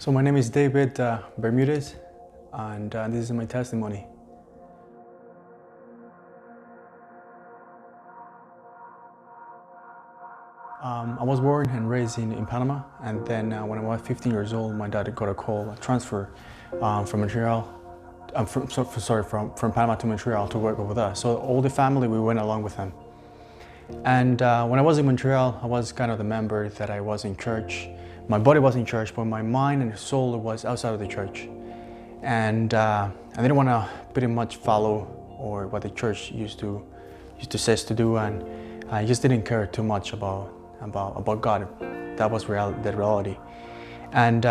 So my name is David Bermudez, and this is my testimony. I was born and raised in Panama, and then when I was 15 years old, my dad got a call, a transfer from Montreal, from Panama to Montreal to work with us. So all the family, we went along with him. And when I was in Montreal, I was kind of the member that I was in church. My body was in church, but my mind and soul was outside of the church. And I didn't want to pretty much follow or what the church used to say to do, and I just didn't care too much about God. That was the reality. And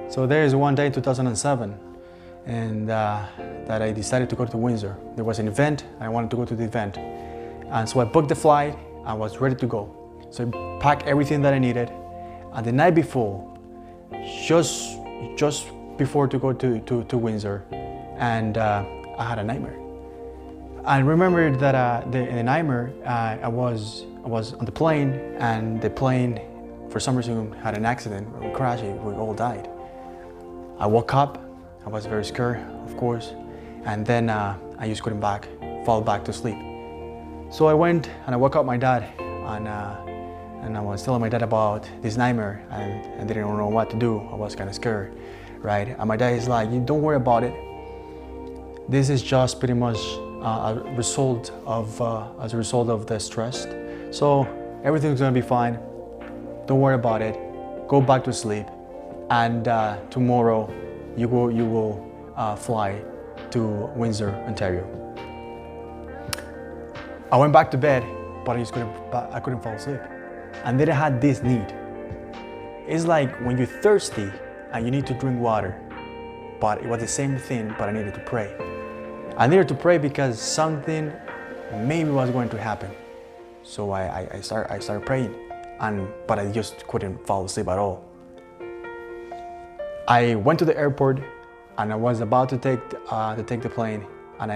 so there is one day in 2007, and that I decided to go to Windsor. There was an event, and I wanted to go to the event. And so I booked the flight. I was ready to go. So I packed everything that I needed. And the night before, just before to go to Windsor, and I had a nightmare. I remember that in the nightmare, I was on the plane, and the plane, for some reason, had an accident, or crashed. We all died. I woke up. I was very scared, of course, and then I just couldn't fall back to sleep. So I went and I woke up my dad, and I was telling my dad about this nightmare, and I didn't know what to do. I was kind of scared, right? And my dad is like, "Don't worry about it. This is just pretty much as a result of the stress. So everything's gonna be fine. Don't worry about it. Go back to sleep, and tomorrow you will fly to Windsor, Ontario." I went back to bed, but I couldn't fall asleep. And then I had this need. It's like when you're thirsty and you need to drink water, but it was the same thing, but I needed to pray. I needed to pray because something maybe was going to happen. So I started praying, but I just couldn't fall asleep at all. I went to the airport, and I was about to take the plane, and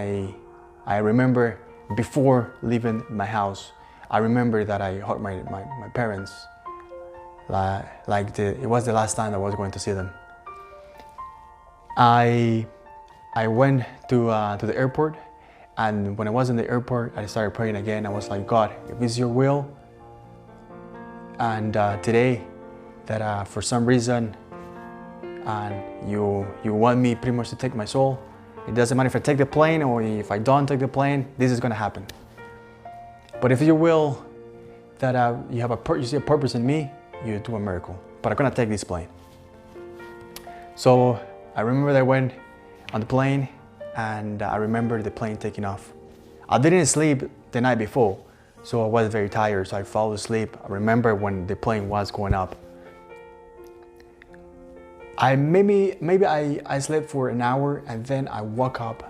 I remember before leaving my house, I remember that I hugged my parents, it was the last time I was going to see them. I went to the airport, and when I was in the airport, I started praying again. I was like, "God, if it's your will, and today that for some reason, and you want me pretty much to take my soul, it doesn't matter if I take the plane or if I don't take the plane, this is gonna happen. But if you will, that you see a purpose in me, you do a miracle. But I'm gonna take this plane." So I remember that I went on the plane, and I remember the plane taking off. I didn't sleep the night before, so I was very tired, so I fell asleep. I remember when the plane was going up. Maybe I slept for an hour, and then I woke up,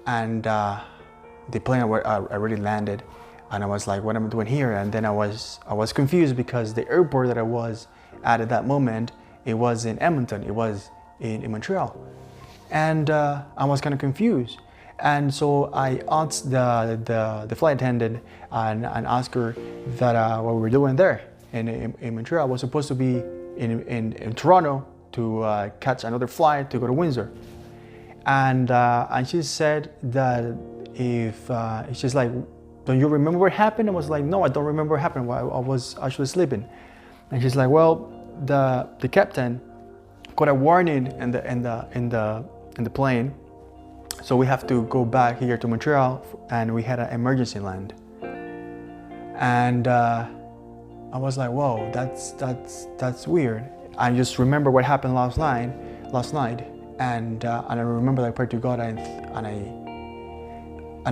and the plane already landed, and I was like, "What am I doing here?" And then I was confused because the airport that I was at that moment, it was in Edmonton. It was in Montreal, and I was kind of confused. And so I asked the flight attendant and asked her that what we were doing there in Montreal. I was supposed to be in Toronto to catch another flight to go to Windsor, and she said that she's like, "Don't you remember what happened?" I was like, "No, I don't remember what happened. I was actually sleeping." And she's like, "Well, the captain got a warning in the plane, so we have to go back here to Montreal, and we had an emergency land." And I was like, "Whoa, that's weird." I just remember what happened last night, and I remember that I prayed to God, and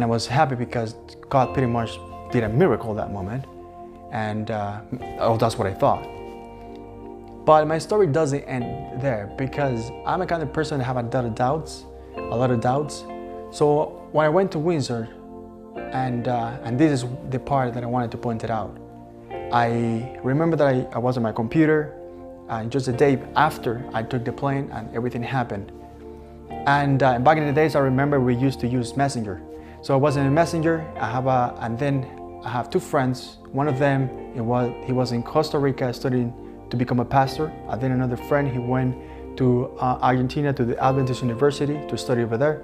I was happy because God pretty much did a miracle that moment, and that's what I thought. But my story doesn't end there, because I'm a kind of person that have a lot of doubts. So when I went to Windsor, and this is the part that I wanted to point it out, I remember that I was on my computer. And just a day after I took the plane, and everything happened. And back in the days, I remember we used to use Messenger. So I was in a Messenger. And then I have two friends. One of them, he was in Costa Rica studying to become a pastor. And then another friend, he went to Argentina, to the Adventist University to study over there.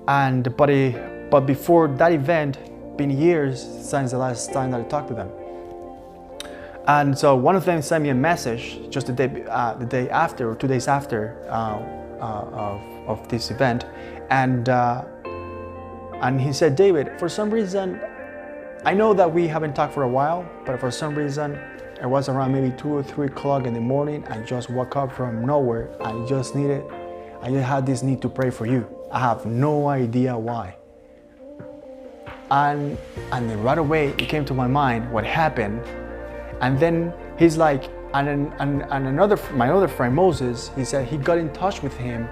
But before that event, been years since the last time that I talked to them. And so one of them sent me a message just the day after, or 2 days after of this event, and he said, David, for some reason, I know that we haven't talked for a while, but for some reason, it was around maybe 2 or 3 o'clock in the morning. I just woke up from nowhere. I just had this need to pray for you. I have no idea why. And then right away, it came to my mind what happened. And then he's like, my other friend Moses, he said he got in touch with him,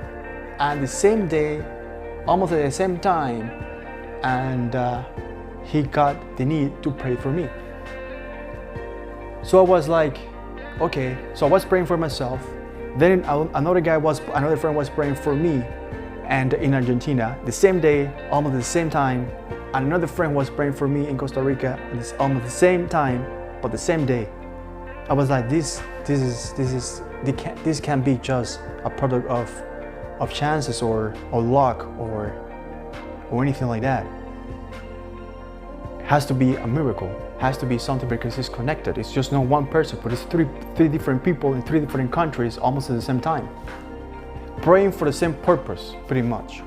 and the same day, almost at the same time, and he got the need to pray for me. So I was like, okay. So I was praying for myself. Then another friend was praying for me, and in Argentina, the same day, almost at the same time, and another friend was praying for me in Costa Rica, almost the same time, but the same day. I was like, this can't be just a product of chances or luck or anything like that. It has to be a miracle. It has to be something because it's connected. It's just not one person, but it's three different people in 3 different countries almost at the same time, praying for the same purpose, pretty much.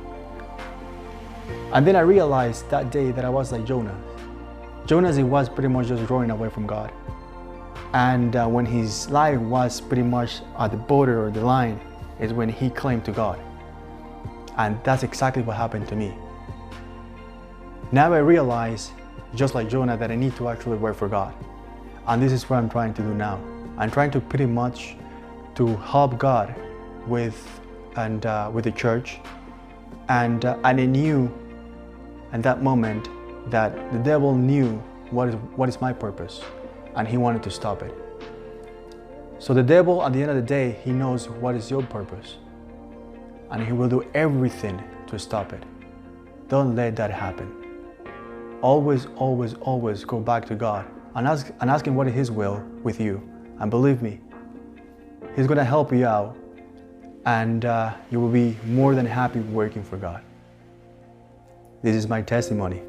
And then I realized that day that I was like Jonah. Jonah, he was pretty much just running away from God. And when his life was pretty much at the border or the line, is when he claimed to God. And that's exactly what happened to me. Now I realize, just like Jonah, that I need to actually work for God. And this is what I'm trying to do now. I'm trying to pretty much to help God with the church. And I knew at that moment that the devil knew what is my purpose, and he wanted to stop it. So the devil, at the end of the day, he knows what is your purpose, and he will do everything to stop it. Don't let that happen. Always, always, always go back to God and ask him what is his will with you. And believe me, he's going to help you out, and you will be more than happy working for God. This is my testimony.